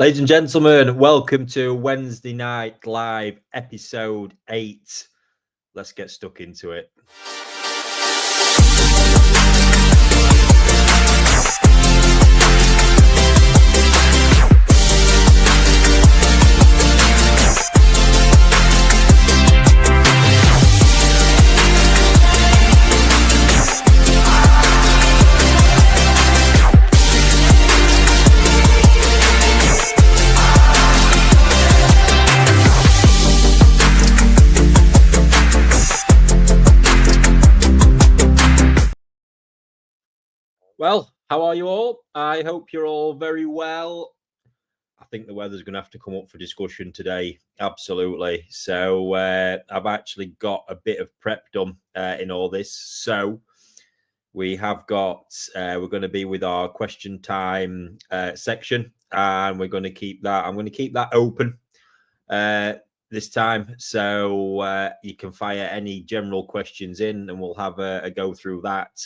Ladies and gentlemen, welcome to Wednesday Night Live, episode 8. Let's get stuck into it. Well, how are you all? I hope you're all very well. I think the weather's going to have to come up for discussion today. Absolutely. So I've actually got a bit of prep done in all this. So we have got, we're going to be with our question time section, and we're going to keep that. I'm going to keep that open this time. So you can fire any general questions in and we'll have a go through that.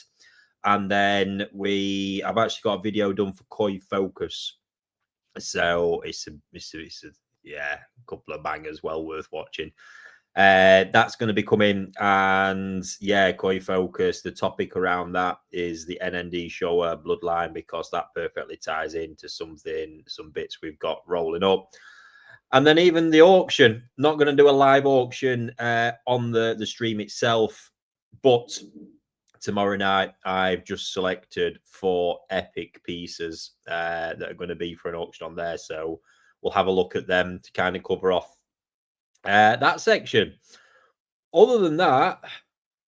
And then I've actually got a video done for Koi Focus. So it's a couple of bangers well worth watching. That's going to be coming. And yeah, Koi Focus, the topic around that is the NND shower bloodline, because that perfectly ties into some bits we've got rolling up. And then even the auction, not going to do a live auction on the stream itself, but tomorrow night, I've just selected 4 epic pieces that are going to be for an auction on there. So we'll have a look at them to kind of cover off that section. Other than that,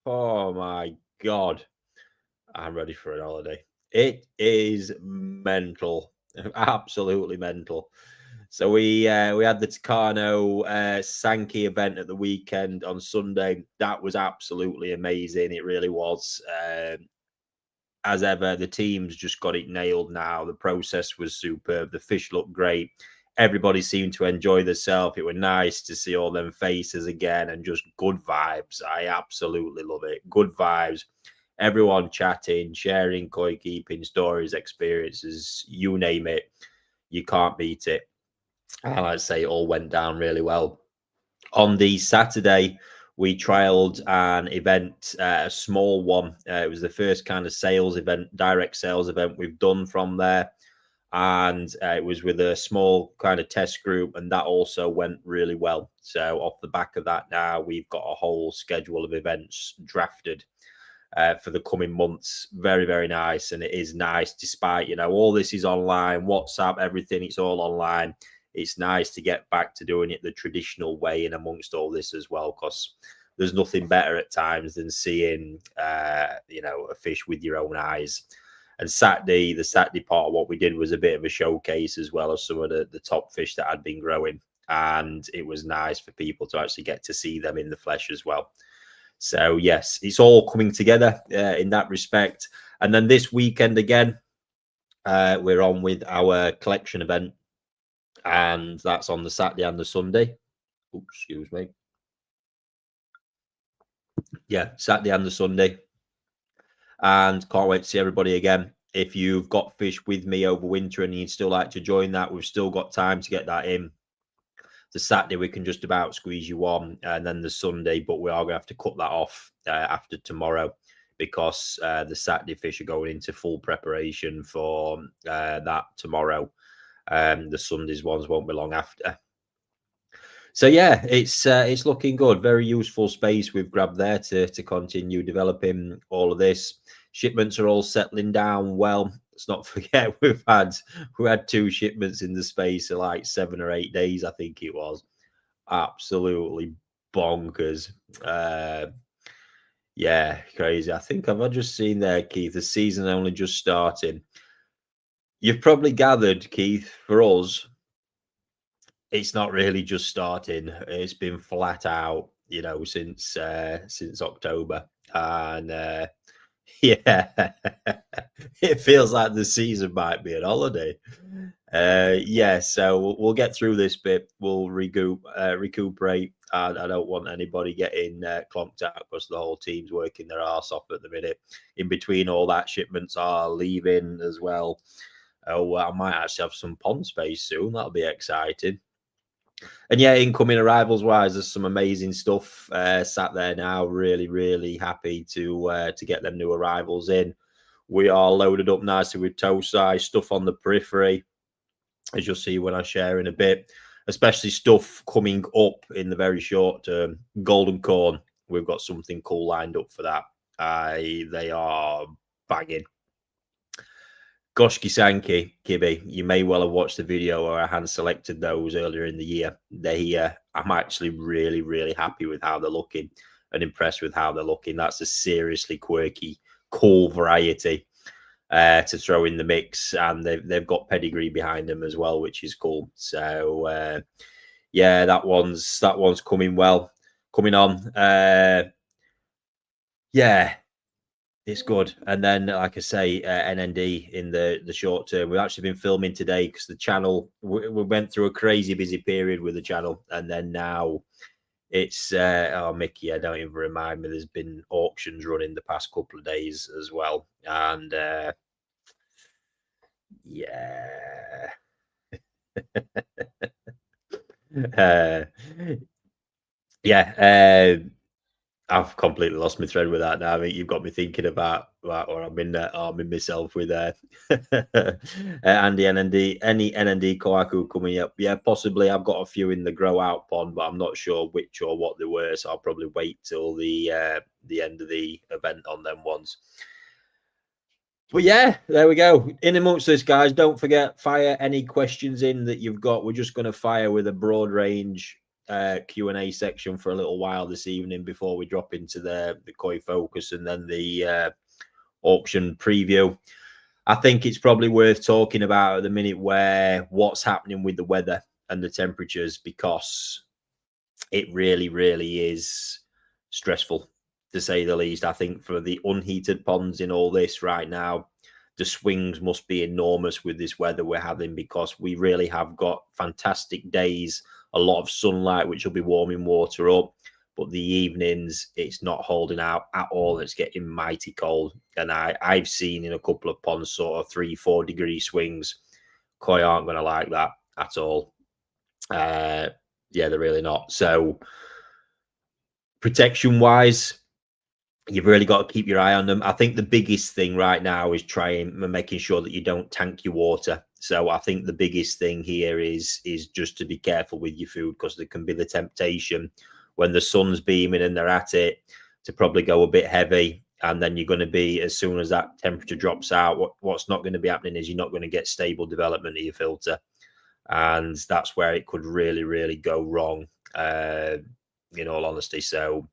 oh my God, I'm ready for an holiday. It is mental, absolutely mental. So we had the Tucano Sankey event at the weekend on Sunday. That was absolutely amazing. It really was. As ever, the teams just got it nailed now. The process was superb. The fish looked great. Everybody seemed to enjoy themselves. It was nice to see all them faces again and just good vibes. I absolutely love it. Good vibes. Everyone chatting, sharing koi keeping stories, experiences, you name it. You can't beat it. And I'd say it all went down really well. On the Saturday, we trialed an event, a small one. It was the first kind of sales event, direct sales event we've done from there. And it was with a small kind of test group, and that also went really well. So off the back of that now, we've got a whole schedule of events drafted for the coming months. Very, very nice. And it is nice, despite, all this is online, WhatsApp, everything, it's all online. It's nice to get back to doing it the traditional way and amongst all this as well, because there's nothing better at times than seeing, a fish with your own eyes. And the Saturday part of what we did was a bit of a showcase as well as some of the top fish that had been growing. And it was nice for people to actually get to see them in the flesh as well. So, yes, it's all coming together in that respect. And then this weekend again, we're on with our collection event. And that's on the Saturday and the Sunday. Oops, excuse me. Yeah, Saturday and the Sunday. And can't wait to see everybody again. If you've got fish with me over winter and you'd still like to join that, we've still got time to get that in. The Saturday, we can just about squeeze you on, and then the Sunday, but we are going to have to cut that off after tomorrow, because the Saturday fish are going into full preparation for that tomorrow. The Sunday's ones won't be long after. So yeah, it's looking good. Very useful space we've grabbed there to continue developing all of this. Shipments are all settling down well. Let's not forget we had 2 shipments in the space of like 7 or 8 days, I think it was. Absolutely bonkers. Yeah, crazy. I think I've just seen there, Keith, the season only just starting. You've probably gathered, Keith, for us, it's not really just starting. It's been flat out, since October. And yeah, it feels like the season might be on holiday. Yeah, so we'll get through this bit. We'll recuperate. I don't want anybody getting clonked out, because the whole team's working their arse off at the minute. In between all that, shipments are leaving as well. Oh, I might actually have some pond space soon. That'll be exciting. And yeah, incoming arrivals wise, there's some amazing stuff sat there now. Really, really happy to get them new arrivals in. We are loaded up nicely with toe size stuff on the periphery, as you'll see when I share in a bit. Especially stuff coming up in the very short term. Golden corn, we've got something cool lined up for that. They are banging. Goshki Sanki, Kibby, you may well have watched the video where I hand selected those earlier in the year. I'm actually really, really happy with how they're looking and impressed with how they're looking. That's a seriously quirky, cool variety to throw in the mix, and they've got pedigree behind them as well, which is cool. So yeah, that one's coming on. Yeah. It's good. And then, like I say, NND in the short term. We've actually been filming today because the channel, we went through a crazy busy period with the channel. And then now it's, oh, Mickey, I don't even remind me. There's been auctions running the past couple of days as well. And yeah. Yeah. I've completely lost my thread with that now. I mean, you've got me thinking about or I'm in arming myself with Andy NND, any NND Kohaku coming up. Yeah, possibly. I've got a few in the grow out pond, but I'm not sure which or what they were. So I'll probably wait till the end of the event on them ones. But yeah, there we go. In amongst this, guys, don't forget, fire any questions in that you've got. We're just going to fire with a broad range Q&A section for a little while this evening before we drop into the Koi Focus and then the auction preview. I think it's probably worth talking about at the minute what's happening with the weather and the temperatures, because it really, really is stressful, to say the least. I think for the unheated ponds in all this right now, the swings must be enormous with this weather we're having, because we really have got fantastic days, a lot of sunlight, which will be warming water up. But the evenings, it's not holding out at all. It's getting mighty cold. And I've seen in a couple of ponds sort of 3-4 degree swings. Koi aren't going to like that at all. Yeah, they're really not. So protection wise, you've really got to keep your eye on them. I think the biggest thing right now is making sure that you don't tank your water. So I think the biggest thing here is just to be careful with your food, because there can be the temptation when the sun's beaming and they're at it to probably go a bit heavy. And then you're going to be, as soon as that temperature drops out, what's not going to be happening is you're not going to get stable development of your filter. And that's where it could really, really go wrong, in all honesty. So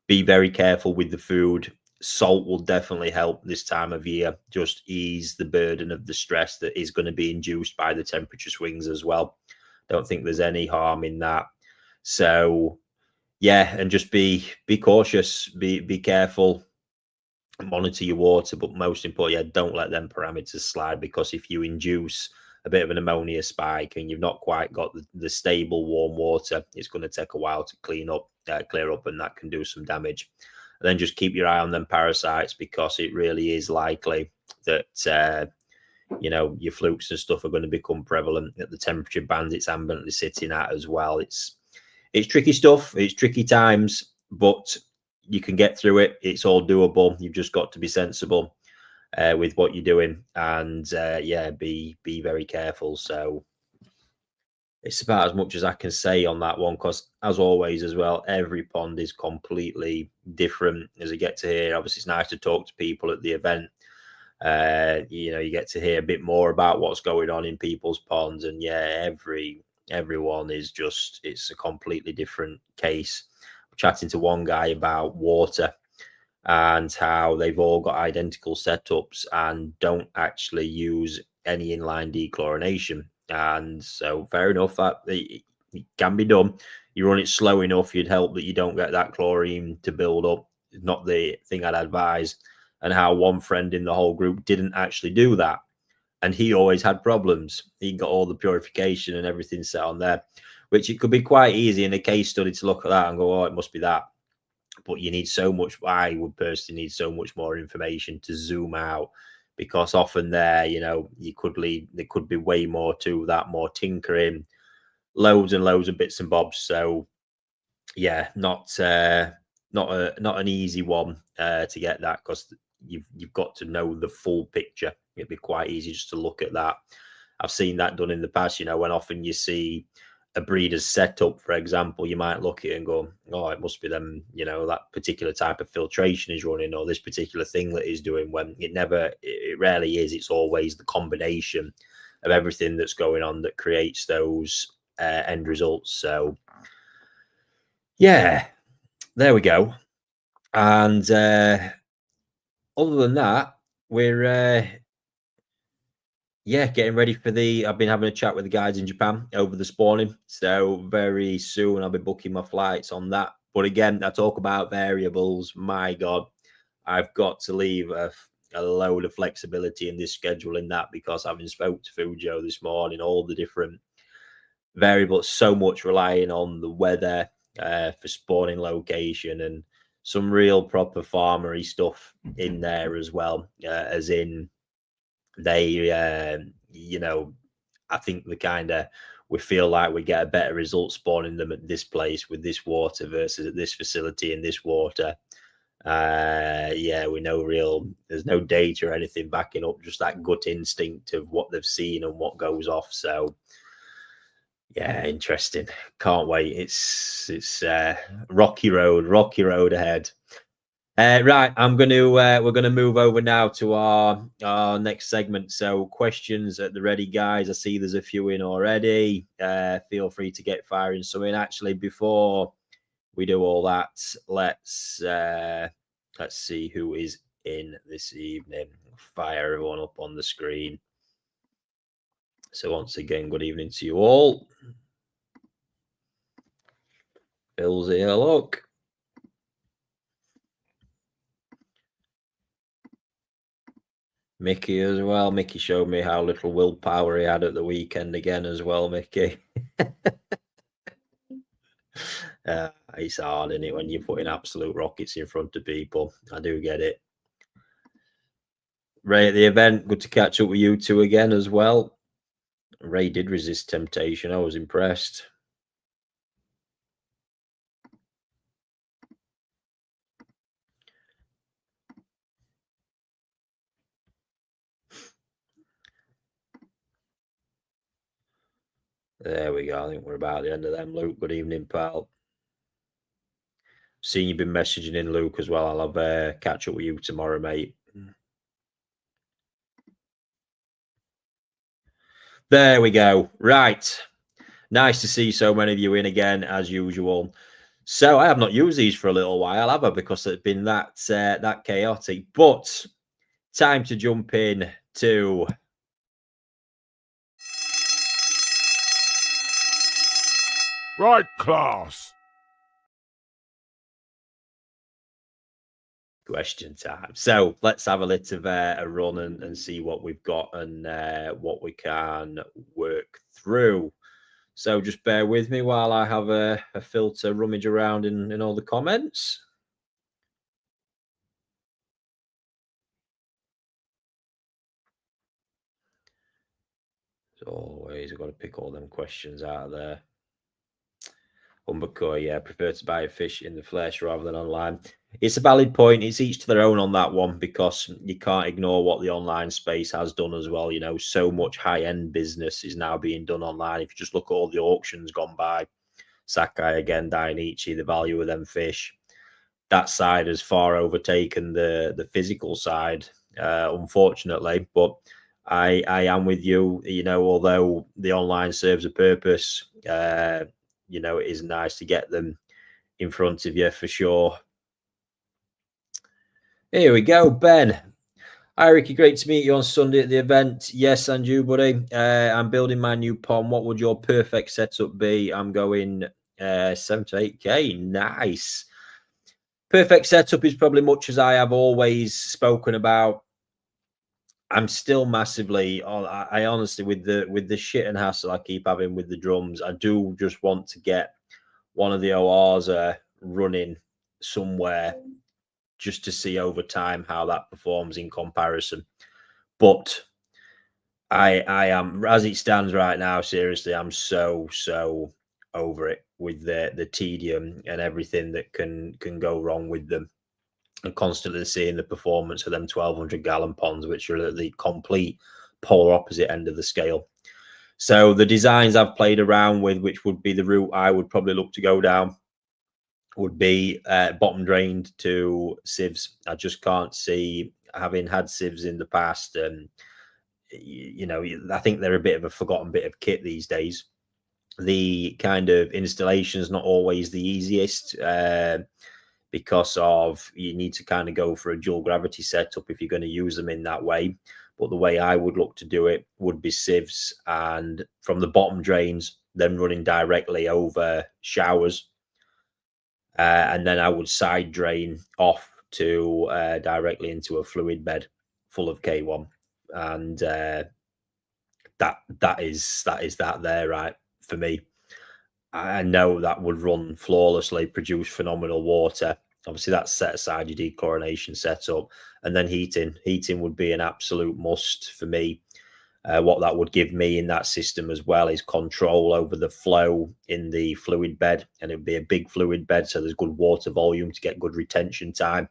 be very careful with the food. Salt will definitely help this time of year, just ease the burden of the stress that is going to be induced by the temperature swings as well. Don't think there's any harm in that. So yeah, and just be cautious, be careful, monitor your water, but most importantly, yeah, don't let them parameters slide, because if you induce a bit of an ammonia spike and you've not quite got the stable warm water, it's going to take a while to clear up, and that can do some damage. And then just keep your eye on them parasites, because it really is likely that your flukes and stuff are going to become prevalent at the temperature band it's ambiently sitting at as well. It's tricky stuff. It's tricky times, but you can get through it. It's all doable. You've just got to be sensible with what you're doing, and yeah, be very careful. So it's about as much as I can say on that one, because as always as well, every pond is completely different. As I get to hear, obviously it's nice to talk to people at the event. You get to hear a bit more about what's going on in people's ponds, and yeah, everyone is it's a completely different case. I'm chatting to one guy about water and how they've all got identical setups and don't actually use any inline dechlorination. And so fair enough, that it can be done. You run it slow enough, you'd help that you don't get that chlorine to build up. Not the thing I'd advise. And how one friend in the whole group didn't actually do that, and he always had problems. He got all the purification and everything set on there, which it could be quite easy in a case study to look at that and go, oh, it must be that. But you need so much. I would personally need so much more information to zoom out, because often there, there could be way more to that, more tinkering, loads and loads of bits and bobs. So yeah, not an easy one to get that, because you've got to know the full picture. It'd be quite easy just to look at that. I've seen that done in the past, when often you see a breeder's setup, for example, you might look at it and go, oh, it must be them, that particular type of filtration is running, or this particular thing that he's doing, when it rarely is. It's always the combination of everything that's going on that creates those end results. So yeah, there we go. And other than that, we're getting ready for I've been having a chat with the guys in Japan over this morning, so very soon I'll be booking my flights on that. But again, I talk about variables. My God, I've got to leave a load of flexibility in this schedule in that, because having spoke to Fujo this morning, all the different variables, so much relying on the weather for spawning location, and some real proper farmery stuff in there as well, as in they I think we feel like we get a better result spawning them at this place with this water versus at this facility in this water. We know there's no data or anything backing up, just that gut instinct of what they've seen and what goes off. So yeah, interesting. Can't wait. It's rocky road ahead. Right, we're gonna move over now to our next segment. So questions at the ready, guys. I see there's a few in already. Feel free to get firing some in. Actually, before we do all that, let's see who is in this evening. Fire everyone up on the screen. So once again, good evening to you all. Bill's here, look. Mickey as well. Mickey showed me how little willpower he had at the weekend again as well, Mickey. It's hard, isn't it, when you're putting absolute rockets in front of people. I do get it. Ray at the event, good to catch up with you two again as well. Ray did resist temptation. I was impressed. There we go. I think we're about the end of them, Luke. Good evening, pal. Seeing you've been messaging in, Luke, as well. I'll have catch up with you tomorrow, mate. There we go. Right. Nice to see so many of you in again, as usual. So I have not used these for a little while, have I? Because it's been that chaotic. But time to jump in to right class. Question time. So let's have a little of a run and see what we've got and what we can work through. So just bear with me while I have a filter rummage around in all the comments. As always, I've got to pick all them questions out of there. Koi, yeah, prefer to buy a fish in the flesh rather than online. It's a valid point. It's each to their own on that one, because you can't ignore what the online space has done as well. So much high-end business is now being done online. If you just look at all the auctions gone by, Sakai again, Dainichi, the value of them fish, that side has far overtaken the physical side, unfortunately. But I am with you. Although the online serves a purpose, it is nice to get them in front of you for sure. Here we go, Ben. Hi, Ricky. Great to meet you on Sunday at the event. Yes, and you, buddy. I'm building my new pond. What would your perfect setup be? I'm going 7 to 8K. Nice. Perfect setup is probably much as I have always spoken about. I'm still massively, I honestly, with the shit and hassle I keep having with the drums, I do just want to get one of the ORs running somewhere just to see over time how that performs in comparison. But I am, as it stands right now, seriously, I'm so over it with the tedium and everything that can go wrong with them, and constantly seeing the performance of them 1200-gallon ponds, which are at the complete polar opposite end of the scale. So the designs I've played around with, which would be the route I would probably look to go down, would be bottom drained to sieves. I just can't see, having had sieves in the past, and I think they're a bit of a forgotten bit of kit these days. The kind of installation is not always the easiest, because of, you need to kind of go for a dual gravity setup if you're going to use them in that way. But the way I would look to do it would be sieves, and from the bottom drains, then running directly over showers, and then I would side drain off to directly into a fluid bed full of K1, and that is that there, right, for me. I know that would run flawlessly, produce phenomenal water. Obviously, that's set aside your dechlorination setup, and then heating. Heating would be an absolute must for me. What that would give me in that system as well is control over the flow in the fluid bed, and it would be a big fluid bed, so there's good water volume to get good retention time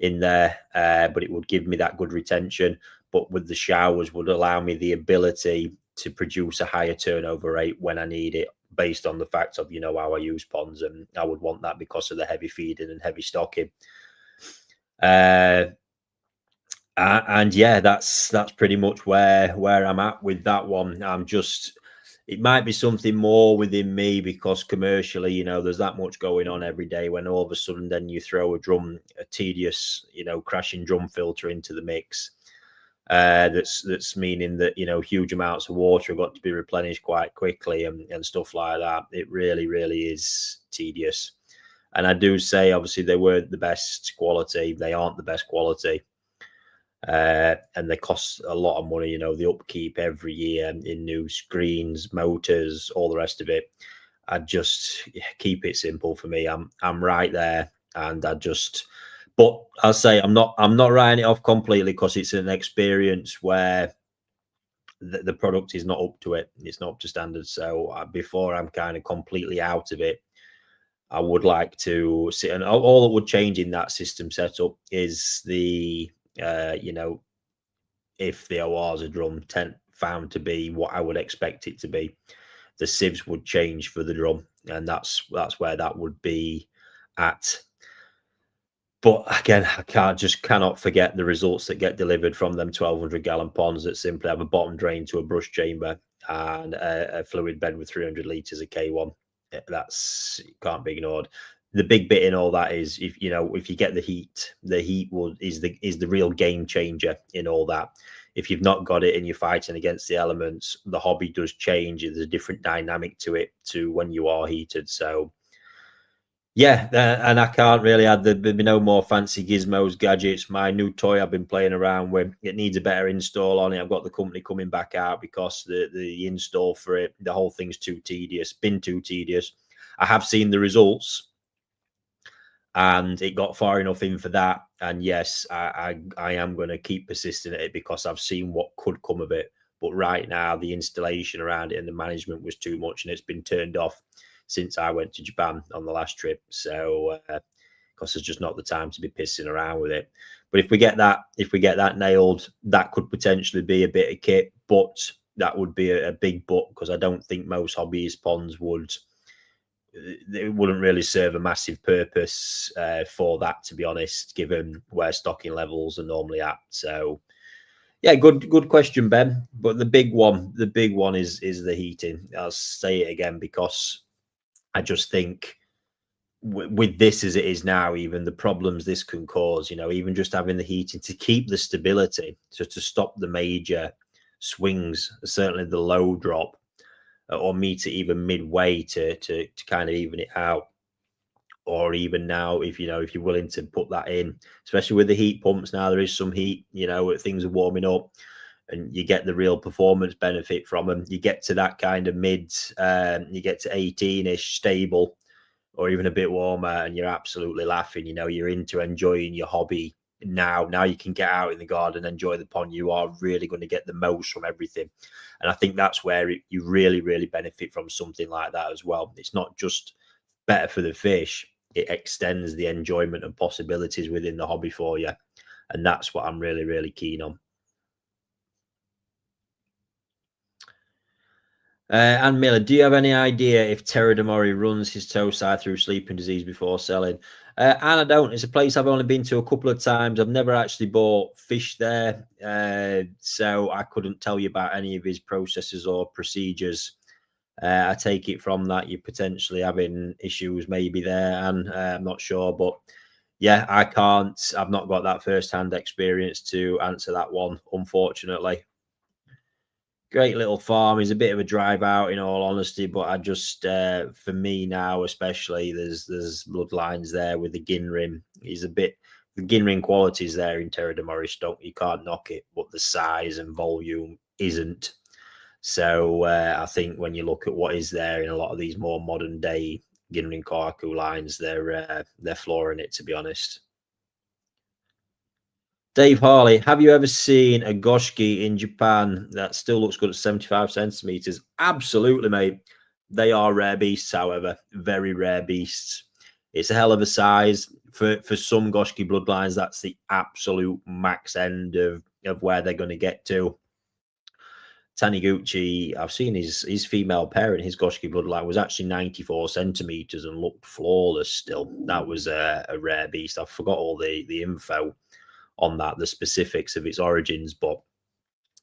in there. But it would give me that good retention. But with the showers, would allow me the ability to produce a higher turnover rate when I need it, based on the fact of, how I use ponds, and I would want that because of the heavy feeding and heavy stocking. And yeah, that's pretty much where I'm at with that one. It might be something more within me, because commercially, there's that much going on every day, when all of a sudden then you throw a tedious, crashing drum filter into the mix. That's meaning that, huge amounts of water have got to be replenished quite quickly, and stuff like that. It really is tedious. And I do say, obviously, they weren't the best quality. They aren't the best quality. And they cost a lot of money, the upkeep every year in new screens, motors, all the rest of it. I just keep it simple for me. I'm right there, and but I'll say I'm not writing it off completely, because it's an experience where the product is not up to it. It's not up to standard. So before I'm kind of completely out of it, I would like to see, and all that would change in that system setup is the, if the ORs are drum found to be what I would expect it to be, the sieves would change for the drum, and that's where that would be at. But again, I cannot forget the results that get delivered from them 1200-gallon ponds that simply have a bottom drain to a brush chamber and a fluid bed with 300 litres of K1. That's, can't be ignored. The big bit in all that is, if you get the heat is the real game changer in all that. If you've not got it and you're fighting against the elements, the hobby does change. There's a different dynamic to it to when you are heated. So yeah, and I can't really add, there'd be no more fancy gizmos, gadgets. My new toy I've been playing around with, it needs a better install on it. I've got the company coming back out because the install for it, the whole thing's too tedious, been too tedious. I have seen the results, and it got far enough in for that. And yes, I am going to keep persisting at it, because I've seen what could come of it. But right now, the installation around it and the management was too much, and it's been turned off since I went to Japan on the last trip. So because there's just not the time to be pissing around with it. But if we get that nailed, that could potentially be a bit of kit, but that would be a big but, because I don't think most hobbyist ponds it wouldn't really serve a massive purpose for that, to be honest, given where stocking levels are normally at. So yeah, good question, Ben. But the big one is the heating. I'll say it again, because I just think with this as it is now, even the problems this can cause, even just having the heating to keep the stability, so to stop the major swings, certainly the low drop, or meet it even midway to kind of even it out. Or even now, if you're willing to put that in, especially with the heat pumps now, there is some heat, things are warming up, and you get the real performance benefit from them. You get to that kind of mids, you get to 18-ish stable, or even a bit warmer, and you're absolutely laughing. You're into enjoying your hobby now you can get out in the garden, enjoy the pond. You are really going to get the most from everything. And I think that's where you really, really benefit from something like that as well. It's not just better for the fish, it extends the enjoyment and possibilities within the hobby for you. And that's what I'm really, really keen on. And Miller, do you have any idea if Terra de Mori runs his toe side through sleeping disease before selling? And I don't. It's a place I've only been to a couple of times. I've never actually bought fish there, so I couldn't tell you about any of his processes or procedures. I take it from that you're potentially having issues maybe there, and I'm not sure, but yeah, I can't. I've not got that first-hand experience to answer that one, unfortunately. Great little farm. He's a bit of a drive out, in all honesty, but I just, for me now, especially, there's bloodlines there with the Ginrin. He's a bit, the Ginrin qualities there in Terra de Moris, you can't knock it, but the size and volume isn't. So I think when you look at what is there in a lot of these more modern day Ginrin Kohaku lines, they're flooring it, to be honest. Dave Harley, have you ever seen a goshki in Japan that still looks good at 75 centimeters? Absolutely, mate. They are rare beasts, however, very rare beasts. It's a hell of a size. For some goshki bloodlines, that's the absolute max end of where they're going to get to. Taniguchi, I've seen his female parent, his goshki bloodline was actually 94 centimeters and looked flawless still. That was a rare beast. I forgot all the info on that, the specifics of its origins, but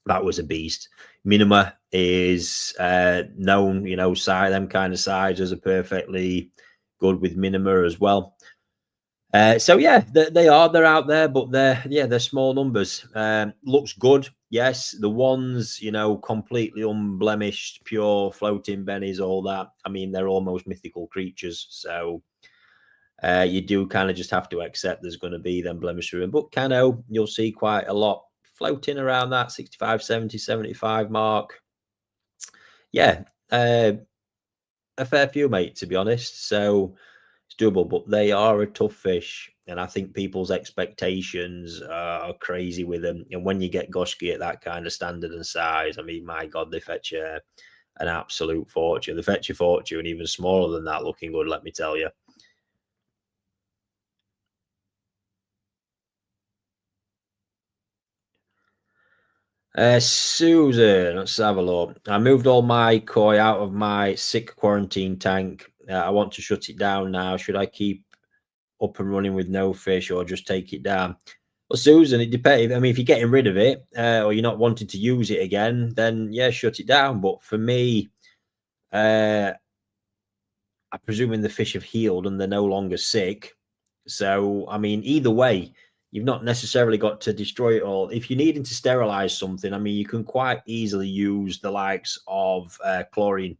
that was a beast. Minima is known, them kind of sizes are perfectly good with Minima as well. So yeah, they're out there, but they're small numbers. Looks good, yes. The ones, completely unblemished, pure floating bennies, all that. I mean, they're almost mythical creatures, so you do kind of just have to accept there's going to be them blemish through. But Cano, you'll see quite a lot floating around that 65, 70, 75 mark. Yeah, a fair few, mate, to be honest. So it's doable, but they are a tough fish. And I think people's expectations are crazy with them. And when you get goshki at that kind of standard and size, I mean, my God, they fetch an absolute fortune. They fetch a fortune even smaller than that looking good, let me tell you. Susan, let's have a look. I moved all my koi out of my sick quarantine tank. I want to shut it down now. Should I keep up and running with no fish or just take it down? Well, Susan, it depends. I mean, if you're getting rid of it or you're not wanting to use it again, then yeah, shut it down. But for me, I'm presuming the fish have healed and they're no longer sick. So, I mean, either way, you've not necessarily got to destroy it all. If you're needing to sterilize something, I mean, you can quite easily use the likes of chlorine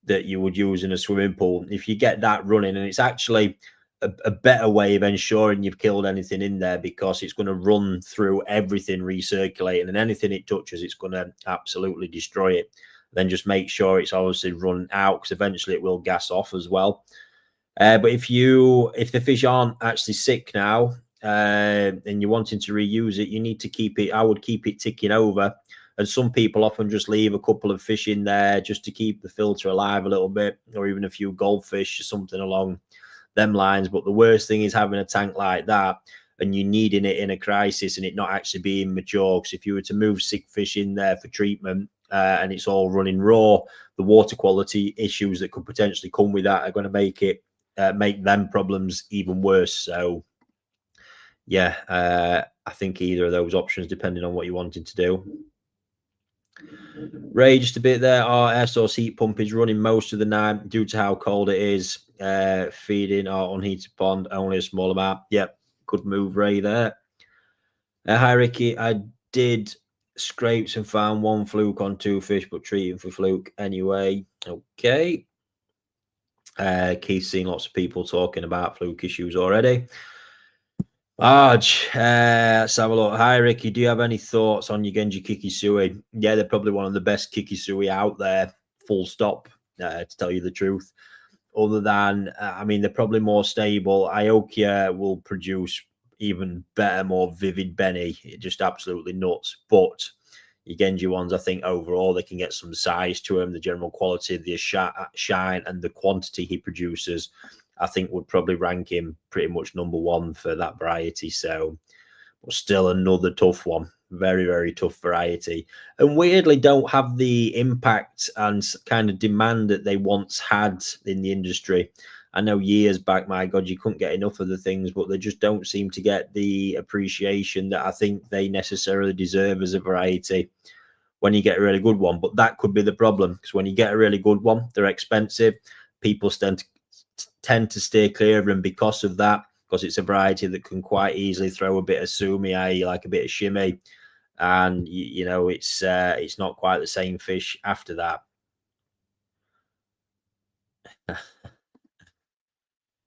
that you would use in a swimming pool. If you get that running, and it's actually a better way of ensuring you've killed anything in there, because it's going to run through everything recirculating, and anything it touches, it's going to absolutely destroy it. Then just make sure it's obviously run out, because eventually it will gas off as well. But if the fish aren't actually sick now, and you're wanting to reuse it, you need to keep it. I would keep it ticking over. And some people often just leave a couple of fish in there just to keep the filter alive a little bit, or even a few goldfish or something along them lines. But the worst thing is having a tank like that and you needing it in a crisis and it not actually being mature. Because if you were to move sick fish in there for treatment and it's all running raw, the water quality issues that could potentially come with that are going to make them problems even worse. So yeah, I think either of those options, depending on what you're wanting to do. Ray, just a bit there. Our air source heat pump is running most of the night due to how cold it is. Feeding our unheated pond only a small amount. Yep, good move, Ray, there. Hi, Ricky. I did scrapes and found one fluke on 2 fish, but treating for fluke anyway. Okay. Keith's seen lots of people talking about fluke issues already. Arj, let's have a look. Hi, Ricky. Do you have any thoughts on your Genji Kikisui? Yeah, they're probably one of the best Kikisui out there, full stop, to tell you the truth. Other than, I mean, they're probably more stable. Iokia will produce, even better, more vivid Benny. Just absolutely nuts. But your Genji ones, I think overall they can get some size to him. The general quality of the shine and the quantity he produces, I think would probably rank him pretty much number one for that variety. So, but still another tough one. Very, very tough variety. And weirdly don't have the impact and kind of demand that they once had in the industry. I know years back, my God, you couldn't get enough of the things, but they just don't seem to get the appreciation that I think they necessarily deserve as a variety when you get a really good one. But that could be the problem, because when you get a really good one, they're expensive. People tend to stay clear of them because of that, because it's a variety that can quite easily throw a bit of sumi, i.e. like a bit of shimmy. And, you know, it's not quite the same fish after that.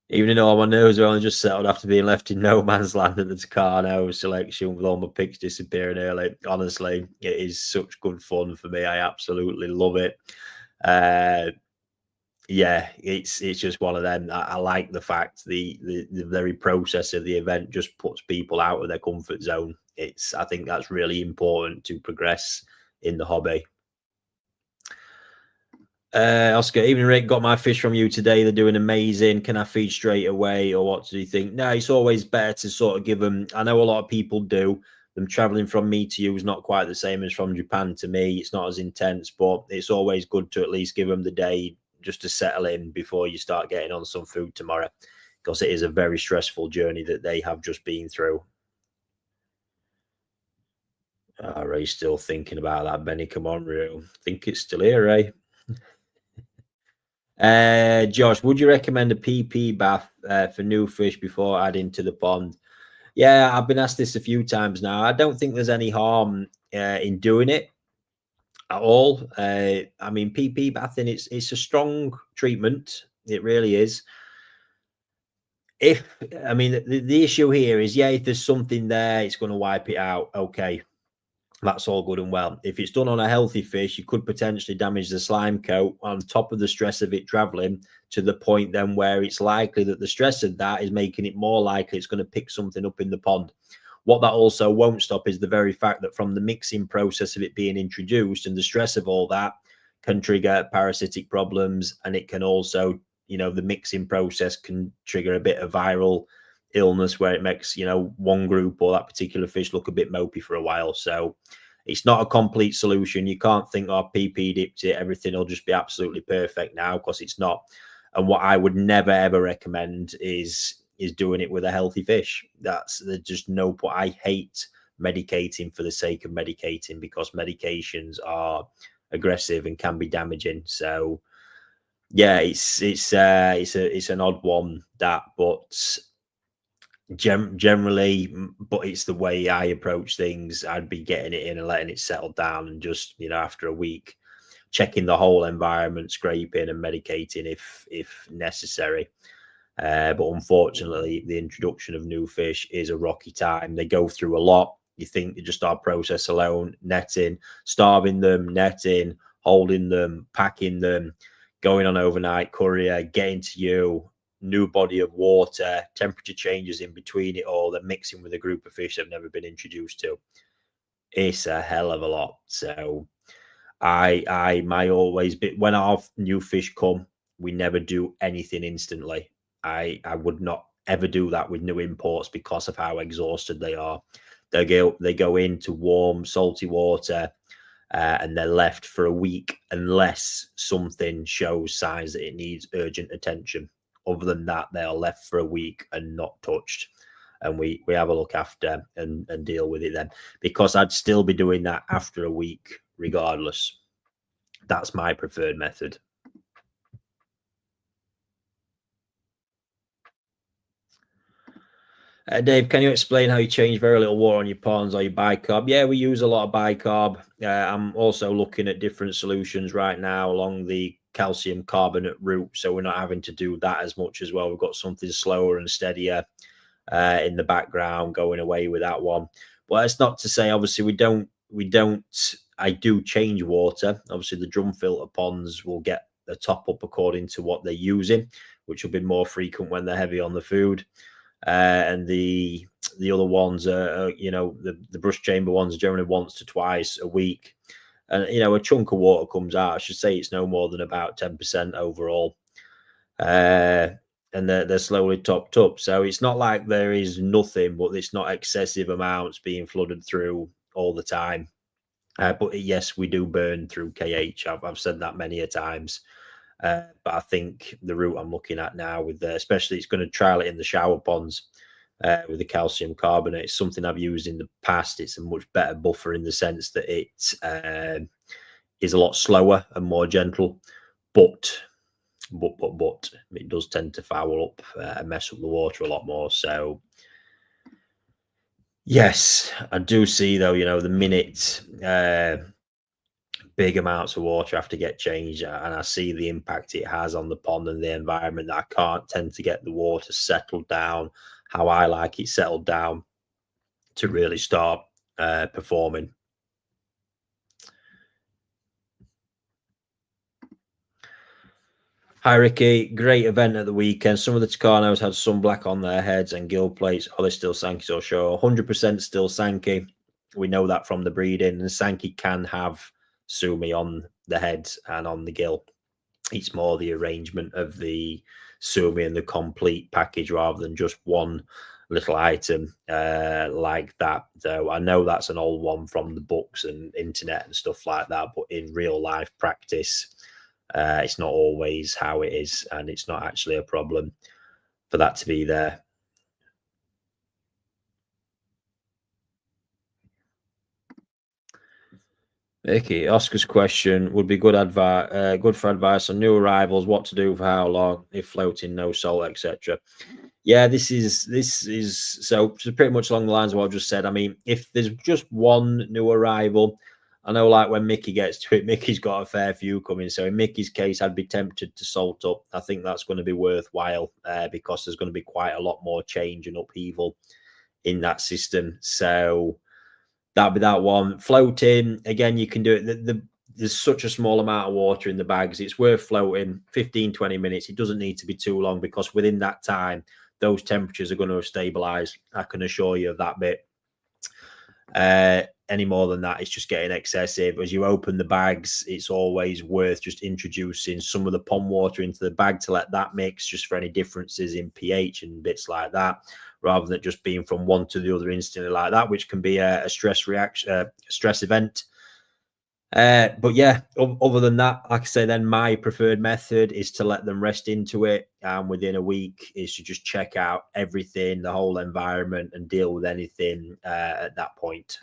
Even though my nerves are only just settled after being left in no man's land at the Takano selection with all my picks disappearing early. Honestly, it is such good fun for me. I absolutely love it. Yeah, it's just one of them. I like the fact the very process of the event just puts people out of their comfort zone. I think that's really important to progress in the hobby. Oscar, evening Rick, got my fish from you today. They're doing amazing. Can I feed straight away, or what do you think? No, it's always better to sort of give them. I know a lot of people do. Them traveling from me to you is not quite the same as from Japan to me. It's not as intense, but it's always good to at least give them the day just to settle in before you start getting on some food tomorrow, because it is a very stressful journey that they have just been through. Ray's still thinking about that, Benny. Come on, Ray. I think it's still here, Ray. Josh, would you recommend a PP bath for new fish before adding to the pond? Yeah, I've been asked this a few times now. I don't think there's any harm in doing it at all. I mean, PP bathing, it's a strong treatment. It really is. The issue here is, yeah, if there's something there, it's going to wipe it out. Okay, that's all good and well. If it's done on a healthy fish, you could potentially damage the slime coat on top of the stress of it traveling, to the point then where it's likely that the stress of that is making it more likely it's going to pick something up in the pond. What that also won't stop is the very fact that from the mixing process of it being introduced, and the stress of all that can trigger parasitic problems, and it can also, you know, the mixing process can trigger a bit of viral illness where it makes, you know, one group or that particular fish look a bit mopey for a while. So it's not a complete solution. You can't think, oh, PP dipped it, everything will just be absolutely perfect now, because it's not. And what I would never ever recommend is doing it with a healthy fish. There's just no point. I hate medicating for the sake of medicating, because medications are aggressive and can be damaging. So yeah, it's an odd one, that, but generally, but it's the way I approach things. I'd be getting it in and letting it settle down, and just, you know, after a week, checking the whole environment, scraping and medicating if necessary. But unfortunately, the introduction of new fish is a rocky time. They go through a lot. You think just our process alone, netting, starving them, netting, holding them, packing them, going on overnight courier, getting to you, new body of water, temperature changes in between it all, then mixing with a group of fish they've never been introduced to. It's a hell of a lot. So I my always be, when our new fish come, we never do anything instantly. I would not ever do that with new imports, because of how exhausted they are. They go into warm, salty water, and they're left for a week unless something shows signs that it needs urgent attention. Other than that, they are left for a week and not touched. And we have a look after and deal with it then, because I'd still be doing that after a week regardless. That's my preferred method. Dave, can you explain how you change very little water on your ponds or your bicarb? Yeah, we use a lot of bicarb. I'm also looking at different solutions right now along the calcium carbonate route, so we're not having to do that as much as well. We've got something slower and steadier in the background going away with that one. But that's not to say, obviously, we don't. I do change water. Obviously, the drum filter ponds will get the top up according to what they're using, which will be more frequent when they're heavy on the food. And the The other ones are the brush chamber ones are generally once to twice a week. And a chunk of water comes out. I should say it's no more than about 10% overall. And they're slowly topped up. So it's not like there is nothing, but it's not excessive amounts being flooded through all the time. But yes, we do burn through KH. I've said that many a times. But I think the route I'm looking at now, with especially it's going to trial it in the shower ponds with the calcium carbonate. It's something I've used in the past. It's a much better buffer in the sense that it is a lot slower and more gentle, but it does tend to foul up and mess up the water a lot more. So yes, I do see though, the minute big amounts of water have to get changed, and I see the impact it has on the pond and the environment, that I can't tend to get the water settled down how I like it settled down to really start performing. Hi Ricky, great event at the weekend. Some of the Tucanos had sun black on their heads and gill plates. Are they still Sankey or sure? 100% still Sankey. We know that from the breeding, and Sankey can have sumi on the head and on the gill. It's more the arrangement of the sumi and the complete package rather than just one little item like that. So I know that's an old one from the books and internet and stuff like that, but in real life practice, it's not always how it is, and it's not actually a problem for that to be there. Vicky, Oscar's question would be good advice. Good for advice on new arrivals, what to do for how long, if floating, no salt, etc. Yeah, this is so pretty much along the lines of what I've just said. I mean, if there's just one new arrival, I know like when Mickey gets to it, Mickey's got a fair few coming. So in Mickey's case, I'd be tempted to salt up. I think that's going to be worthwhile because there's going to be quite a lot more change and upheaval in that system. So that'd be that one. Floating, again, you can do it. There's such a small amount of water in the bags. It's worth floating 15, 20 minutes. It doesn't need to be too long because within that time, those temperatures are going to have stabilized. I can assure you of that bit. Any more than that, it's just getting excessive. As you open the bags, it's always worth just introducing some of the pond water into the bag to let that mix, just for any differences in pH and bits like that, rather than just being from one to the other instantly like that, which can be a stress reaction, stress event. But yeah, other than that, like I say, then my preferred method is to let them rest into it, and within a week is to just check out everything, the whole environment, and deal with anything at that point.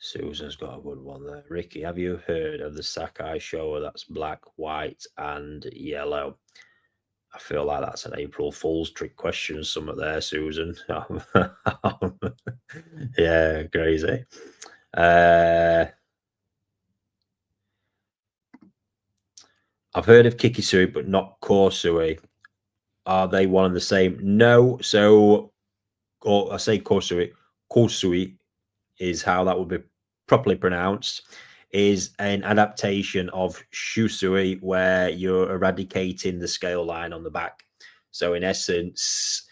Susan's got a good one there. Ricky, have you heard of the Sakai shower that's black, white, and yellow? I feel like that's an April Fool's trick question, somewhere there, Susan. Yeah, crazy. I've heard of Kikisui, but not Korsui. Are they one and the same? No. So, or I say Korsui. Korsui is how that would be properly pronounced. Is an adaptation of Shusui, where you're eradicating the scale line on the back. So, in essence,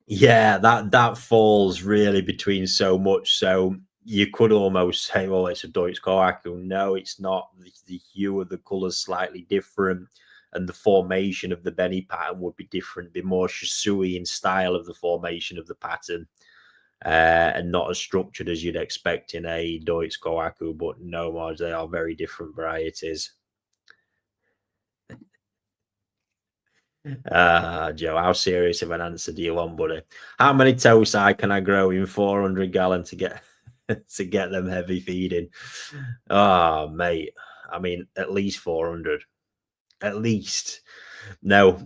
yeah, that falls really between so much. So you could almost say, well, it's a Deutsch Kohaku. No, it's not. The hue of the colours slightly different, and the formation of the Benny pattern would be different, be more Shisui in style of the formation of the pattern, and not as structured as you'd expect in a Deutsch Kohaku. But no, Mars, they are very different varieties. Joe, how serious of an answer do you want, buddy? How many tosai can I grow in 400 gallon to get to get them heavy feeding? Oh, mate. I mean, at least 400. At least. No.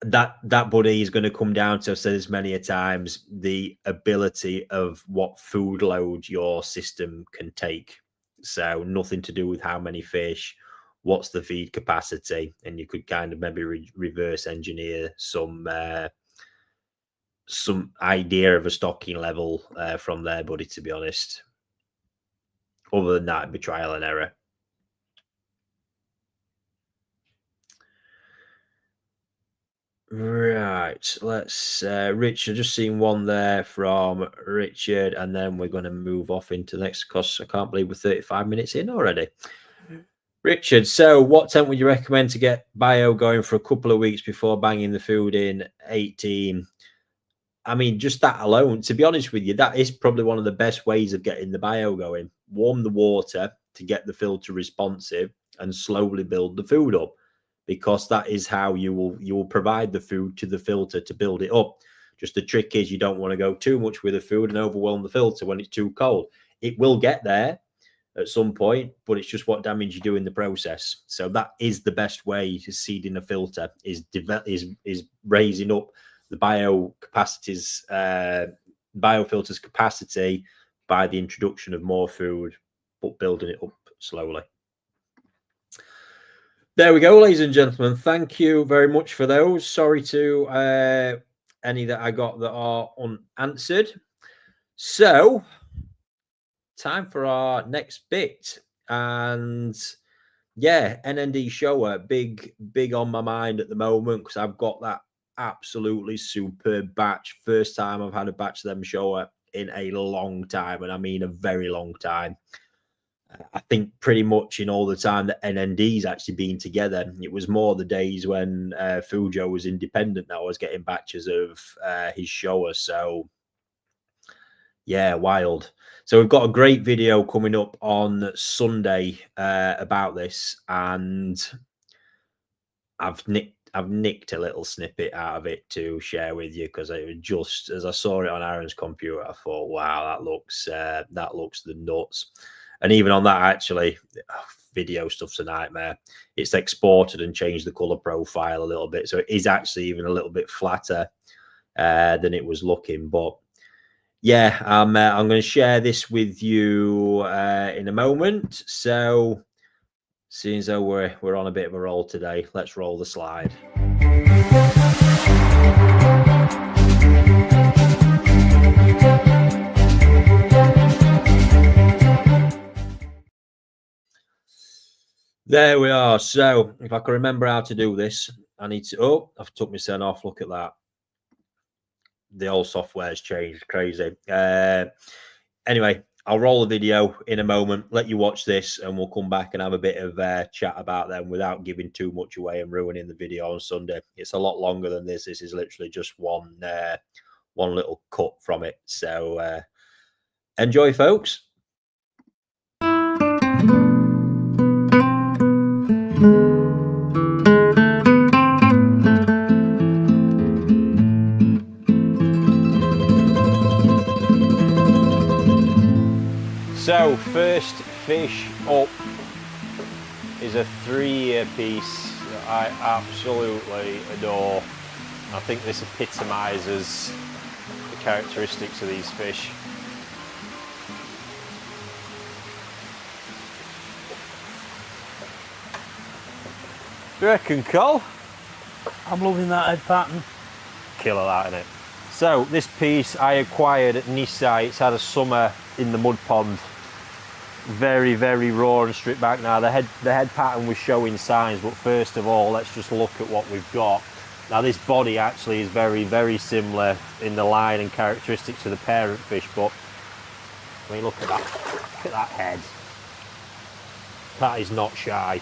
That buddy is going to come down to, I've said this many a times, the ability of what food load your system can take. So nothing to do with how many fish, what's the feed capacity, and you could kind of maybe reverse engineer some idea of a stocking level from there, buddy, to be honest. Other than that, it'd be trial and error. Right, let's Richard, just seen one there from Richard, and then we're going to move off into the next, because I can't believe we're 35 minutes in already. Richard, so what temp would you recommend to get bio going for a couple of weeks before banging the food in 18? I mean, just that alone, to be honest with you, that is probably one of the best ways of getting the bio going. Warm the water to get the filter responsive and slowly build the food up, because that is how you will provide the food to the filter to build it up. Just the trick is you don't want to go too much with the food and overwhelm the filter when it's too cold. It will get there at some point, but it's just what damage you do in the process. So that is the best way to seeding a filter, is raising up the biofilter's capacity by the introduction of more food, but building it up slowly. There we go, ladies and gentlemen. Thank you very much for those. Sorry to any that I got that are unanswered. So, time for our next bit. And yeah, NND Shower, big on my mind at the moment, because I've got that absolutely superb batch. First time I've had a batch of them shower in a long time, and I mean a very long time. I think pretty much in all the time that NND's actually been together, it was more the days when Fujo was independent that I was getting batches of his shower. So yeah, wild. So we've got a great video coming up on Sunday about this, and I've nicked a little snippet out of it to share with you, because it was just, as I saw it on Aaron's computer, I thought, wow, that looks the nuts. And even on that, actually, video stuff's a nightmare. It's exported and changed the color profile a little bit, so it is actually even a little bit flatter than it was looking. But yeah, I'm going to share this with you in a moment. So, seeing as though we're on a bit of a roll today, let's roll the slide. There we are. So, if I can remember how to do this, I need to. Oh, I've took my son off. Look at that. The old software's changed. Crazy. Anyway, I'll roll the video in a moment, let you watch this, and we'll come back and have a bit of chat about them without giving too much away and ruining the video on Sunday. It's a lot longer than this. This is literally just one little cut from it. So enjoy, folks. So, first fish up is a 3-year piece that I absolutely adore. I think this epitomizes the characteristics of these fish. Do you reckon, Cole? I'm loving that head pattern. Killer that, isn't it? So, this piece I acquired at Nisai. It's had a summer in the mud pond. Very raw and stripped back now. The head pattern was showing signs, but first of all, let's just look at what we've got. Now, this body actually is very similar in the line and characteristics to the parent fish, but I mean, look at that. Look at that head. That is not shy,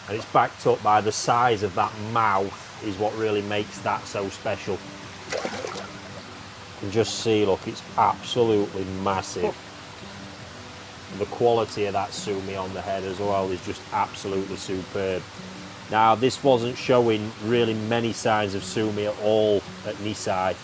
and it's backed up by the size of that mouth is what really makes that so special. You can just see, look, it's absolutely massive. The quality of that sumi on the head as well is just absolutely superb. Now, this wasn't showing really many signs of sumi at all at Nisai.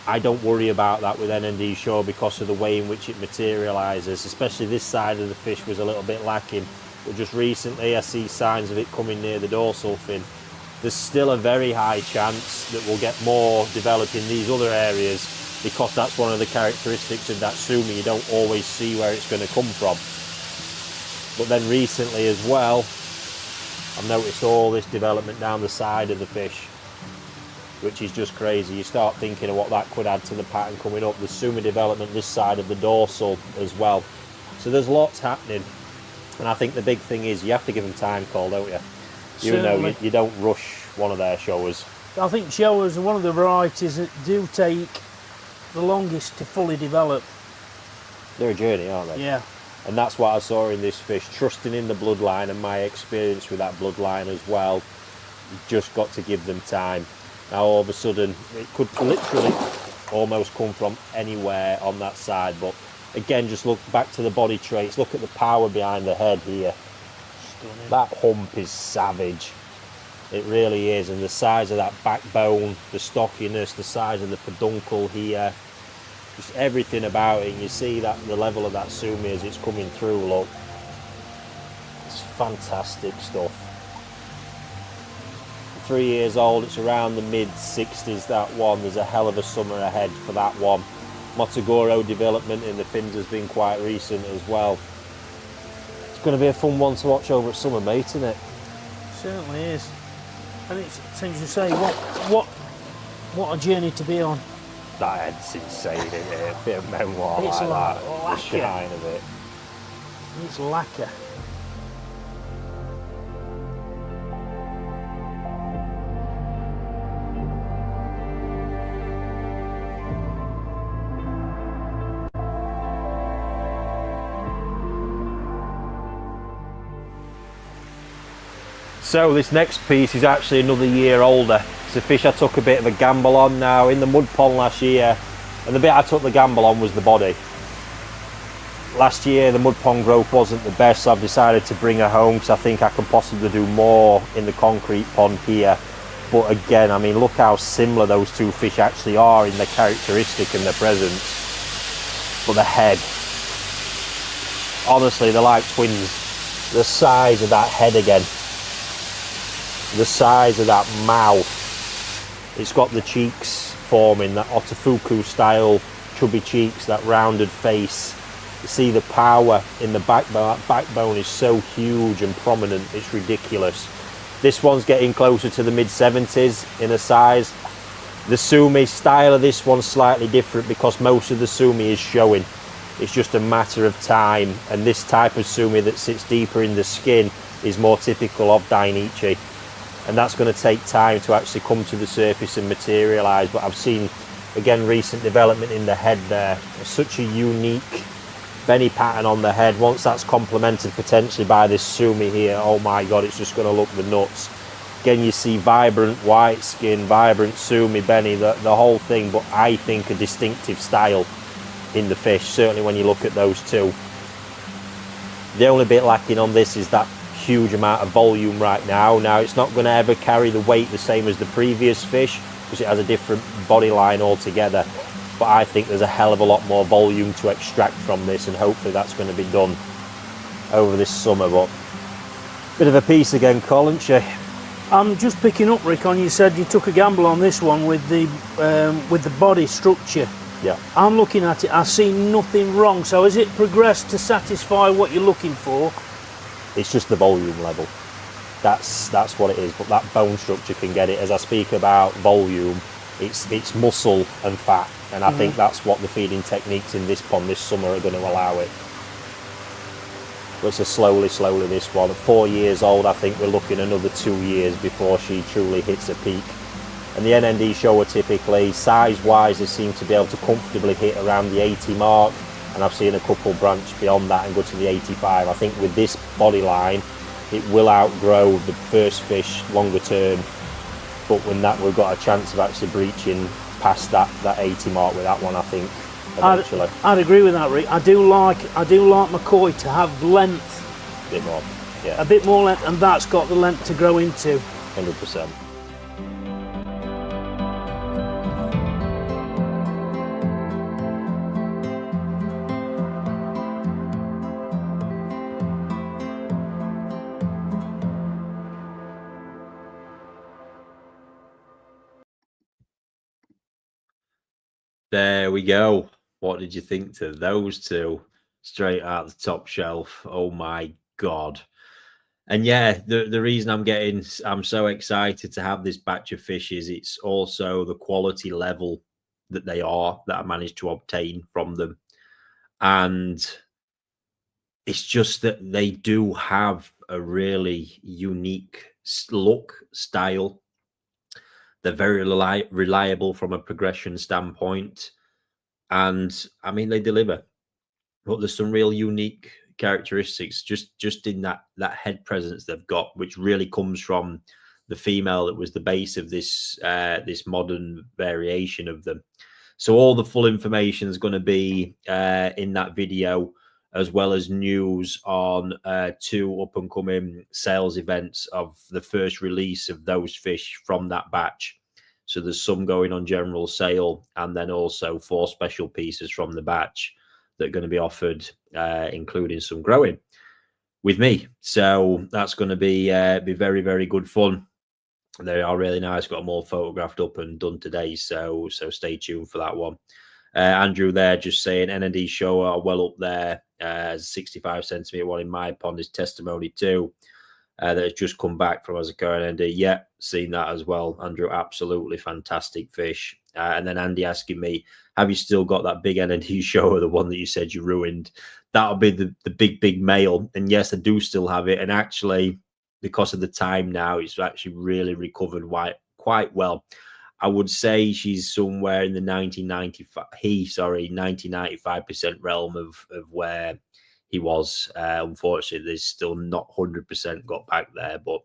I don't worry about that with NND Show because of the way in which it materialises, especially this side of the fish was a little bit lacking. But just recently I see signs of it coming near the dorsal fin. There's still a very high chance that we'll get more develop in these other areas, because that's one of the characteristics of that sumi. You don't always see where it's going to come from. But then recently as well, I've noticed all this development down the side of the fish, which is just crazy. You start thinking of what that could add to the pattern coming up. The sumi development this side of the dorsal as well. So there's lots happening. And I think the big thing is you have to give them time, Cole, don't you? You know, you don't rush one of their showers. I think showers are one of the varieties that do take the longest to fully develop. They're a journey, aren't they? Yeah. And that's what I saw in this fish, trusting in the bloodline and my experience with that bloodline as well. You've just got to give them time. Now all of a sudden, it could literally almost come from anywhere on that side, but again, just look back to the body traits, look at the power behind the head here. Stunning. That hump is savage. It really is, and the size of that backbone, the stockiness, the size of the peduncle here, just everything about it. You see that the level of that sumi as it's coming through, look. It's fantastic stuff. 3 years old, it's around the mid-60s, that one. There's a hell of a summer ahead for that one. Motogoro development in the fins has been quite recent as well. It's going to be a fun one to watch over at summer, mate, isn't it? Certainly is. And it seems to say, what a journey to be on. That head's insane, isn't it? A bit of memoir It's like that. The lacquer. shine of it. It's lacquer. So this next piece is actually another year older. It's a fish I took a bit of a gamble on now in the mud pond last year, and the bit I took the gamble on was the body. Last year the mud pond growth wasn't the best, so I've decided to bring her home because I think I can possibly do more in the concrete pond here. But again, I mean, look how similar those two fish actually are in their characteristic and their presence. But the head, honestly, they're like twins. The size of that head again, the size of that mouth. It's got the cheeks forming, that Otofuku style chubby cheeks, that rounded face. You see the power in the backbone. That backbone is so huge and prominent, it's ridiculous. This one's getting closer to the mid-70s in a size. The sumi style of this one's slightly different because most of the sumi is showing. It's just a matter of time, and this type of sumi that sits deeper in the skin is more typical of Dainichi. And that's going to take time to actually come to the surface and materialise. But I've seen, again, recent development in the head there. It's such a unique Benny pattern on the head. Once that's complemented potentially by this sumi here, oh my god, it's just going to look the nuts. Again, you see vibrant white skin, vibrant sumi Benny, the whole thing, but I think a distinctive style in the fish, certainly when you look at those two. The only bit lacking on this is that huge amount of volume right now. Now it's not going to ever carry the weight the same as the previous fish because it has a different body line altogether, but I think there's a hell of a lot more volume to extract from this, and hopefully that's going to be done over this summer. But bit of a piece again, Colin, isn't she? I'm just picking up, Rick, on you said you took a gamble on this one with the body structure. Yeah. I'm looking at it, I see nothing wrong. So has it progressed to satisfy what you're looking for? It's just the volume level. That's what it is. But that bone structure can get it. As I speak about volume, it's muscle and fat, and I think that's what the feeding techniques in this pond this summer are going to allow it. But it's a slowly this one. At 4 years old, I think we're looking another 2 years before she truly hits a peak. And the NND shower typically, size-wise, they seem to be able to comfortably hit around the 80 mark. And I've seen a couple branch beyond that and go to the 85. I think with this body line, it will outgrow the first fish longer term. But when that, we've got a chance of actually breaching past that 80 mark with that one, I think, eventually. I'd agree with that, Rick. I do like my koi to have length. A bit more, yeah. A bit more length, and that's got the length to grow into. 100%. There we go. What did you think to those two? Straight out the top shelf. Oh my god. And yeah, the reason I'm so excited to have this batch of fish is it's also the quality level that I managed to obtain from them. And it's just that they do have a really unique look, style. They're very reliable from a progression standpoint. And I mean, they deliver. But there's some real unique characteristics just in that head presence they've got, which really comes from the female that was the base of this this modern variation of them. So all the full information is going to be in that video, as well as news on 2 up-and-coming sales events of the first release of those fish from that batch. So there's some going on general sale, and then also 4 special pieces from the batch that are going to be offered, including some growing with me. So that's going to be very, very good fun. They are really nice. Got them all photographed up and done today. So stay tuned for that one. Andrew there just saying NND show are well up there. 65 centimeter one in my pond is testimony too. That has just come back from Azakura NND. Yeah, seen that as well. Andrew, absolutely fantastic fish. And then Andy asking me, have you still got that big NND show, or the one that you said you ruined? That'll be the big male. And yes, I do still have it. And actually, because of the time now, it's actually really recovered quite well. I would say she's somewhere in the 1995% realm of where he was. Unfortunately, there's still not 100% got back there, but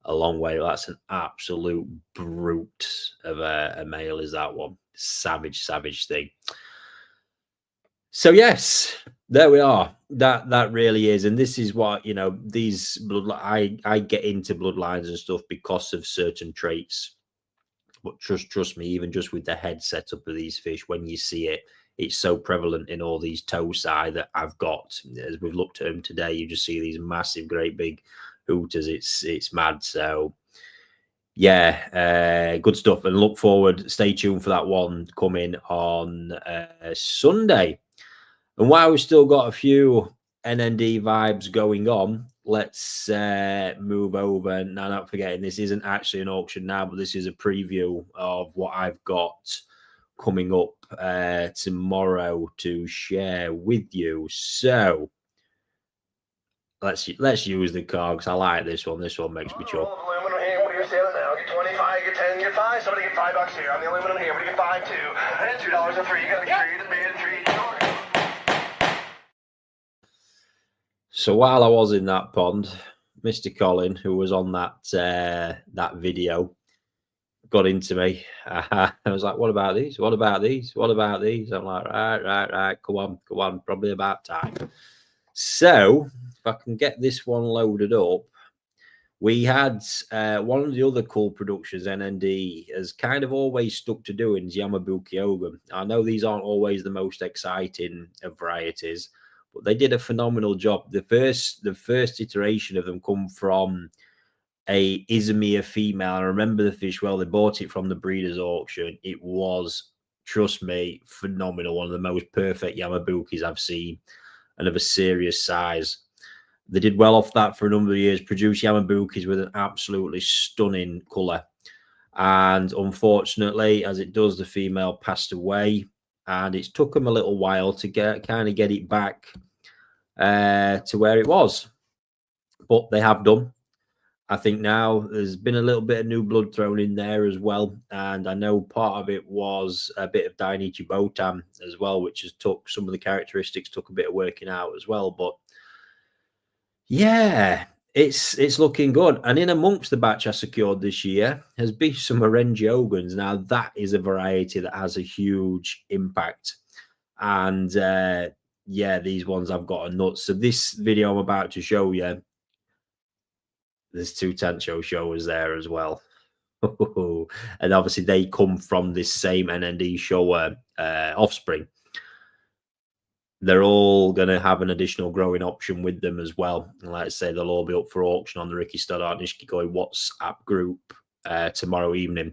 a long way. That's an absolute brute of a male, is that one. Savage thing. So yes, there we are. That really is, and this is what, you know, these I get into bloodlines and stuff because of certain traits. But trust me, even just with the head setup of these fish, when you see it, it's so prevalent in all these tosi that I've got. As we've looked at them today, you just see these massive, great big hooters. It's mad. So yeah, good stuff. And look forward. Stay tuned for that one coming on Sunday. And while we've still got a few NND vibes going on, let's move over. Now, not forgetting, this isn't actually an auction now, but this is a preview of what I've got coming up tomorrow to share with you. So let's use the card, because I like this one. This one makes me chuckle. Aluminum here. What are you selling now? Get 25, get 10, get 5. Somebody get $5 here. On the aluminum here. What do you get 5 too? And $2 a free. You got to get 3 to bid, 3 to short. So while I was in that pond, Mr. Colin, who was on that video, got into me. I was like, what about these? What about these? What about these? I'm like, right. Come on. Probably about time. So if I can get this one loaded up, we had one of the other cool productions NND has kind of always stuck to doing is Yamabuki Ogun. I know these aren't always the most exciting of varieties, but they did a phenomenal job. The first iteration of them come from a Izumia female. I remember the fish well. They bought it from the breeder's auction. It was, trust me, phenomenal. One of the most perfect Yamabukis I've seen, and of a serious size. They did well off that for a number of years, produced Yamabukis with an absolutely stunning colour. And unfortunately, as it does, the female passed away, and it's took them a little while to get it back to where it was. But they have done. I think now there's been a little bit of new blood thrown in there as well. And I know part of it was a bit of Dainichi Botan as well, which has took some of the characteristics, took a bit of working out as well. But yeah, it's looking good. And in amongst the batch I secured this year has been some Orange Ogans. Now that is a variety that has a huge impact. And yeah, these ones I've got a nuts. So this video I'm about to show you, there's 2 Tancho showers there as well. And obviously they come from this same NND shower offspring. They're all going to have an additional growing option with them as well. And like I say, they'll all be up for auction on the Ricky Stoddart Nishikigoi WhatsApp group tomorrow evening.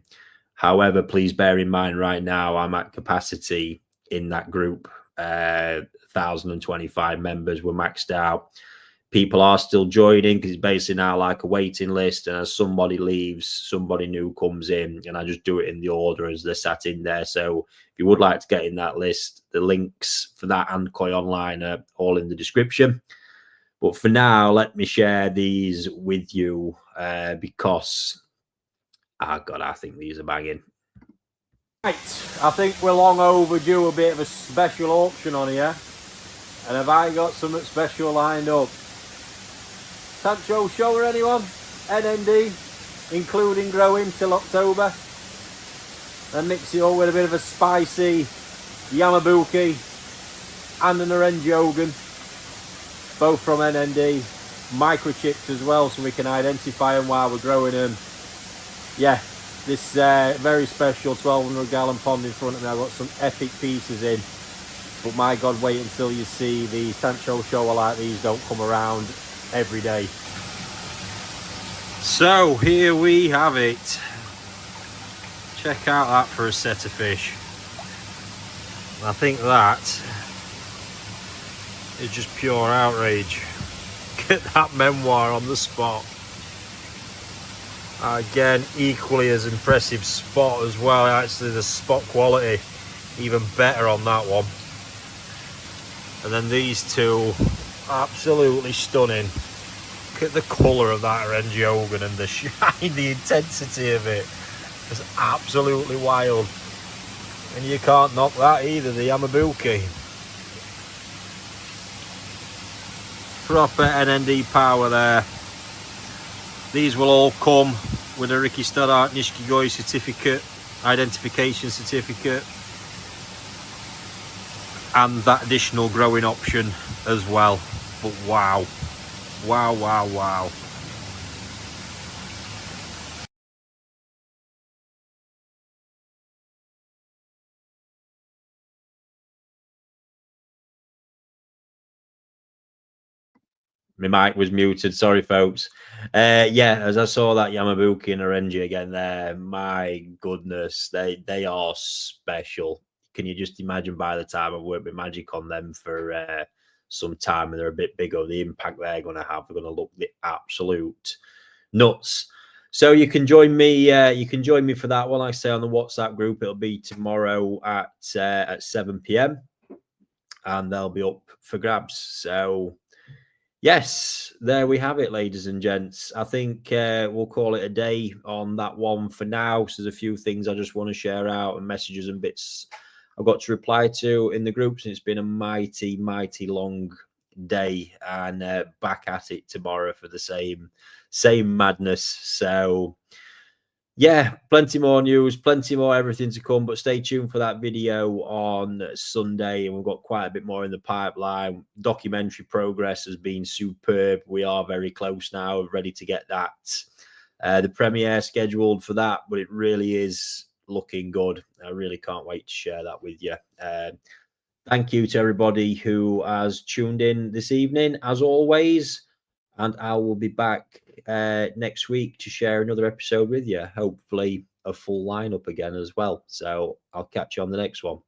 However, please bear in mind right now, I'm at capacity in that group. 1,025 members were maxed out. People are still joining because it's basically now like a waiting list. And as somebody leaves, somebody new comes in, and I just do it in the order as they're sat in there. So if you would like to get in that list, the links for that and Koi Online are all in the description. But for now, let me share these with you because God, I think these are banging. Right, I think we're long overdue a bit of a special auction on here. And have I got something special lined up? Sancho show or anyone? NND, including growing till October. And mix it all with a bit of a spicy Yamabuki and an Orangeogan. Both from NND. Microchipped as well so we can identify them while we're growing them. Yeah, this very special 1200 gallon pond in front of me. I've got some epic pieces in. But my God, wait until you see the Sancho shower like these don't come around every day. So here we have it. Check out that for a set of fish. I think that is just pure outrage. Get that memoir on the spot. Again, equally as impressive spot as well. Actually, the spot quality even better on that one. And then these two, absolutely stunning. Look at the colour of that Orangeogan and the shine, the intensity of it. It's absolutely wild. And you can't knock that either, the Yamabuki. Proper NND power there. These will all come with a Ricky Stoddart Nishikigoi certificate, identification certificate, and that additional growing option as well. But wow, wow, wow, wow. My mic was muted, sorry folks. Yeah, as I saw that Yamabuki and Orange again there, my goodness, they are special. Can you just imagine by the time I've worked with magic on them for some time and they're a bit bigger, the impact they're going to have, they're going to look the absolute nuts. So you can join me for that one. Like I say, on the WhatsApp group, it'll be tomorrow at 7 p.m. and they'll be up for grabs. So yes, there we have it, ladies and gents. I think we'll call it a day on that one for now. So there's a few things I just want to share out and messages and bits I've got to reply to in the groups. And it's been a mighty, mighty long day, and back at it tomorrow for the same madness. So yeah, plenty more news, plenty more everything to come, but stay tuned for that video on Sunday, and we've got quite a bit more in the pipeline. Documentary progress has been superb. We are very close now, ready to get that the premiere scheduled for that, but it really is looking good. I really can't wait to share that with you. Thank you to everybody who has tuned in this evening, as always, and I will be back next week to share another episode with you, hopefully a full lineup again as well. So I'll catch you on the next one.